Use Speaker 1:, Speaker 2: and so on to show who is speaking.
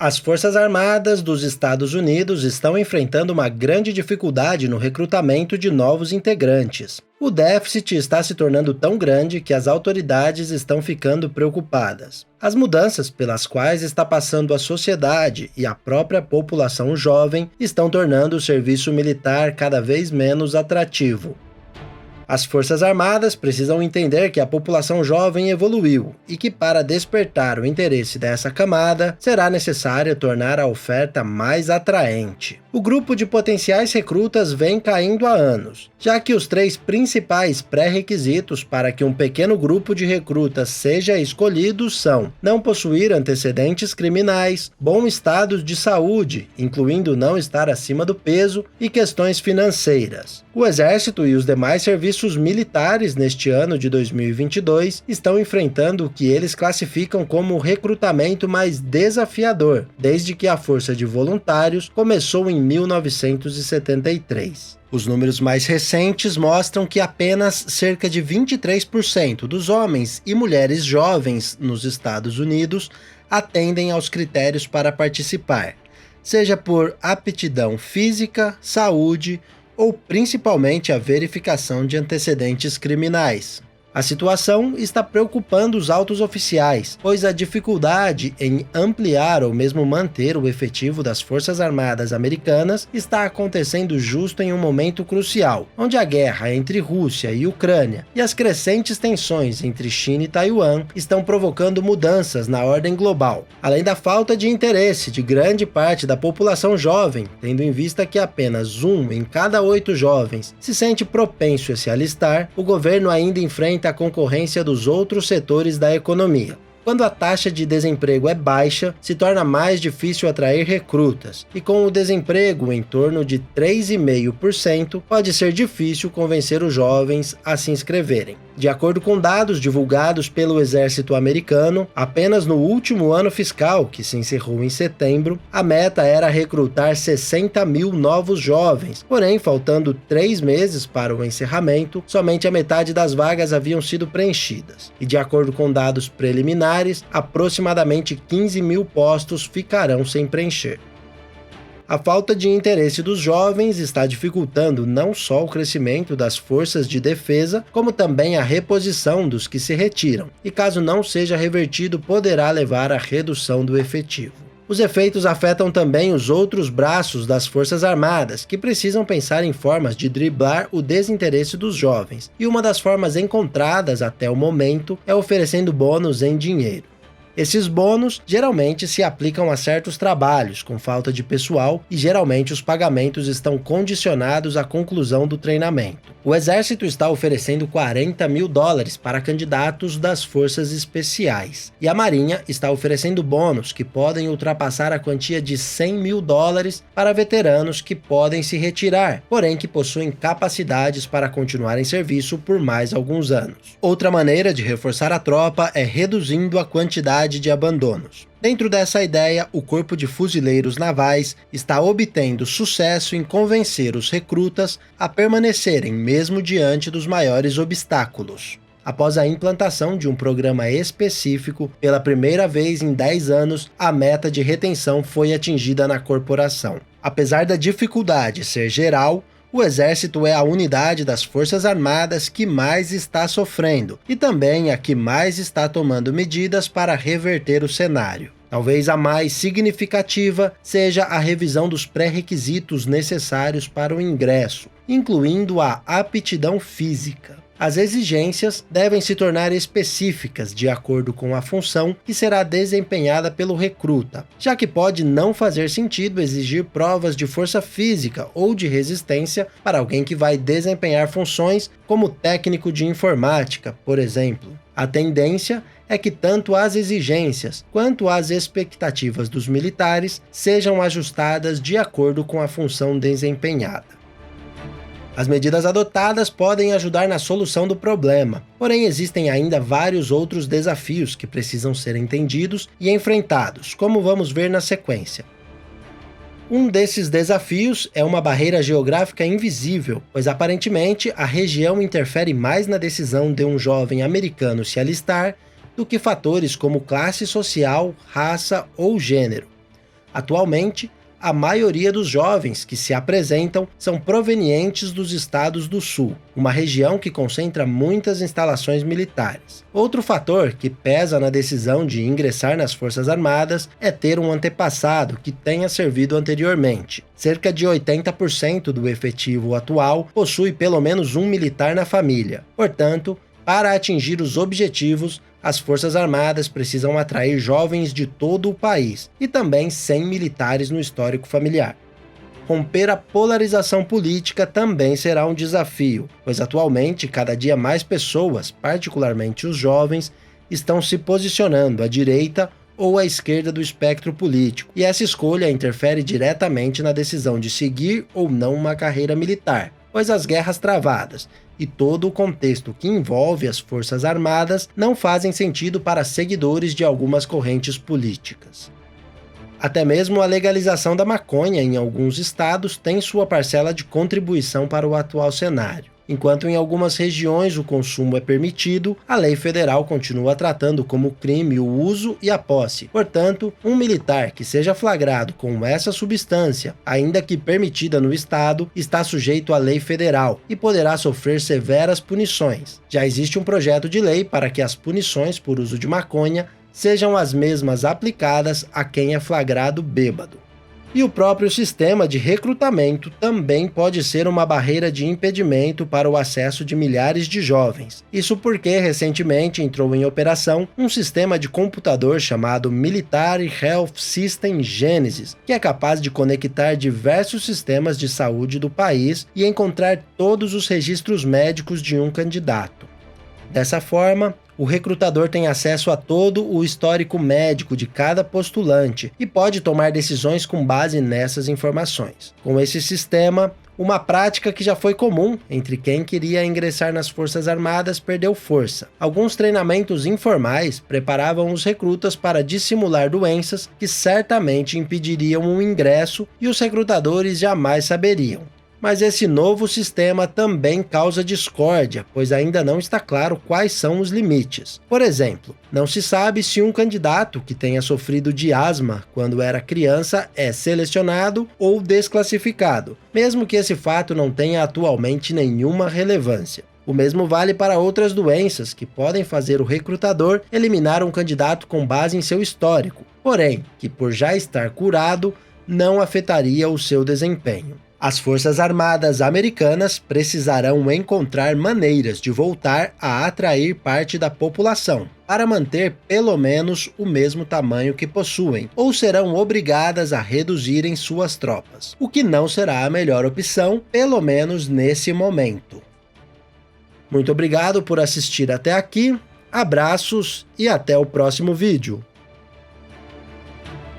Speaker 1: As Forças Armadas dos Estados Unidos estão enfrentando uma grande dificuldade no recrutamento de novos integrantes. O déficit está se tornando tão grande que as autoridades estão ficando preocupadas. As mudanças pelas quais está passando a sociedade e a própria população jovem estão tornando o serviço militar cada vez menos atrativo. As Forças Armadas precisam entender que a população jovem evoluiu e que, para despertar o interesse dessa camada, será necessário tornar a oferta mais atraente. O grupo de potenciais recrutas vem caindo há anos, já que os 3 principais pré-requisitos para que um pequeno grupo de recrutas seja escolhido são não possuir antecedentes criminais, bom estado de saúde, incluindo não estar acima do peso, e questões financeiras. O Exército e os demais serviços militares neste ano de 2022 estão enfrentando o que eles classificam como o recrutamento mais desafiador, desde que a Força de Voluntários começou em 1973. Os números mais recentes mostram que apenas cerca de 23% dos homens e mulheres jovens nos Estados Unidos atendem aos critérios para participar, seja por aptidão física, saúde ou principalmente a verificação de antecedentes criminais. A situação está preocupando os altos oficiais, pois a dificuldade em ampliar ou mesmo manter o efetivo das Forças Armadas americanas está acontecendo justo em um momento crucial, onde a guerra entre Rússia e Ucrânia e as crescentes tensões entre China e Taiwan estão provocando mudanças na ordem global, além da falta de interesse de grande parte da população jovem, tendo em vista que apenas 1 em cada 8 jovens se sente propenso a se alistar. O governo ainda enfrenta a concorrência dos outros setores da economia. Quando a taxa de desemprego é baixa, se torna mais difícil atrair recrutas, e com o desemprego em torno de 3,5%, pode ser difícil convencer os jovens a se inscreverem. De acordo com dados divulgados pelo Exército Americano, apenas no último ano fiscal, que se encerrou em setembro, a meta era recrutar 60 mil novos jovens, porém, faltando 3 meses para o encerramento, somente a metade das vagas haviam sido preenchidas, e de acordo com dados preliminares, aproximadamente 15 mil postos ficarão sem preencher. A falta de interesse dos jovens está dificultando não só o crescimento das forças de defesa, como também a reposição dos que se retiram, e caso não seja revertido, poderá levar à redução do efetivo. Os efeitos afetam também os outros braços das Forças Armadas, que precisam pensar em formas de driblar o desinteresse dos jovens, e uma das formas encontradas até o momento é oferecendo bônus em dinheiro. Esses bônus geralmente se aplicam a certos trabalhos com falta de pessoal e geralmente os pagamentos estão condicionados à conclusão do treinamento. O Exército está oferecendo $40 mil para candidatos das forças especiais e a Marinha está oferecendo bônus que podem ultrapassar a quantia de $100 mil para veteranos que podem se retirar, porém que possuem capacidades para continuar em serviço por mais alguns anos. Outra maneira de reforçar a tropa é reduzindo a quantidade de abandonos. Dentro dessa ideia, o Corpo de Fuzileiros Navais está obtendo sucesso em convencer os recrutas a permanecerem mesmo diante dos maiores obstáculos. Após a implantação de um programa específico, pela primeira vez em 10 anos, a meta de retenção foi atingida na corporação. Apesar da dificuldade ser geral, o Exército é a unidade das Forças Armadas que mais está sofrendo e também a que mais está tomando medidas para reverter o cenário. Talvez a mais significativa seja a revisão dos pré-requisitos necessários para o ingresso, incluindo a aptidão física. As exigências devem se tornar específicas de acordo com a função que será desempenhada pelo recruta, já que pode não fazer sentido exigir provas de força física ou de resistência para alguém que vai desempenhar funções como técnico de informática, por exemplo. A tendência é que tanto as exigências quanto as expectativas dos militares sejam ajustadas de acordo com a função desempenhada. As medidas adotadas podem ajudar na solução do problema, porém existem ainda vários outros desafios que precisam ser entendidos e enfrentados, como vamos ver na sequência. Um desses desafios é uma barreira geográfica invisível, pois aparentemente a região interfere mais na decisão de um jovem americano se alistar do que fatores como classe social, raça ou gênero. Atualmente, a maioria dos jovens que se apresentam são provenientes dos estados do Sul, uma região que concentra muitas instalações militares. Outro fator que pesa na decisão de ingressar nas Forças Armadas é ter um antepassado que tenha servido anteriormente. Cerca de 80% do efetivo atual possui pelo menos um militar na família. Portanto, para atingir os objetivos, as Forças Armadas precisam atrair jovens de todo o país e também sem militares no histórico familiar. Romper a polarização política também será um desafio, pois atualmente cada dia mais pessoas, particularmente os jovens, estão se posicionando à direita ou à esquerda do espectro político, e essa escolha interfere diretamente na decisão de seguir ou não uma carreira militar, pois as guerras travadas e todo o contexto que envolve as Forças Armadas não fazem sentido para seguidores de algumas correntes políticas. Até mesmo a legalização da maconha em alguns estados tem sua parcela de contribuição para o atual cenário. Enquanto em algumas regiões o consumo é permitido, a lei federal continua tratando como crime o uso e a posse. Portanto, um militar que seja flagrado com essa substância, ainda que permitida no estado, está sujeito à lei federal e poderá sofrer severas punições. Já existe um projeto de lei para que as punições por uso de maconha sejam as mesmas aplicadas a quem é flagrado bêbado. E o próprio sistema de recrutamento também pode ser uma barreira de impedimento para o acesso de milhares de jovens. Isso porque recentemente entrou em operação um sistema de computador chamado Military Health System Genesis, que é capaz de conectar diversos sistemas de saúde do país e encontrar todos os registros médicos de um candidato. Dessa forma, o recrutador tem acesso a todo o histórico médico de cada postulante e pode tomar decisões com base nessas informações. Com esse sistema, uma prática que já foi comum entre quem queria ingressar nas Forças Armadas perdeu força. Alguns treinamentos informais preparavam os recrutas para dissimular doenças que certamente impediriam o ingresso e os recrutadores jamais saberiam. Mas esse novo sistema também causa discórdia, pois ainda não está claro quais são os limites. Por exemplo, não se sabe se um candidato que tenha sofrido de asma quando era criança é selecionado ou desclassificado, mesmo que esse fato não tenha atualmente nenhuma relevância. O mesmo vale para outras doenças que podem fazer o recrutador eliminar um candidato com base em seu histórico, porém, que por já estar curado, não afetaria o seu desempenho. As Forças Armadas americanas precisarão encontrar maneiras de voltar a atrair parte da população, para manter pelo menos o mesmo tamanho que possuem, ou serão obrigadas a reduzirem suas tropas, o que não será a melhor opção, pelo menos nesse momento. Muito obrigado por assistir até aqui, abraços e até o próximo vídeo.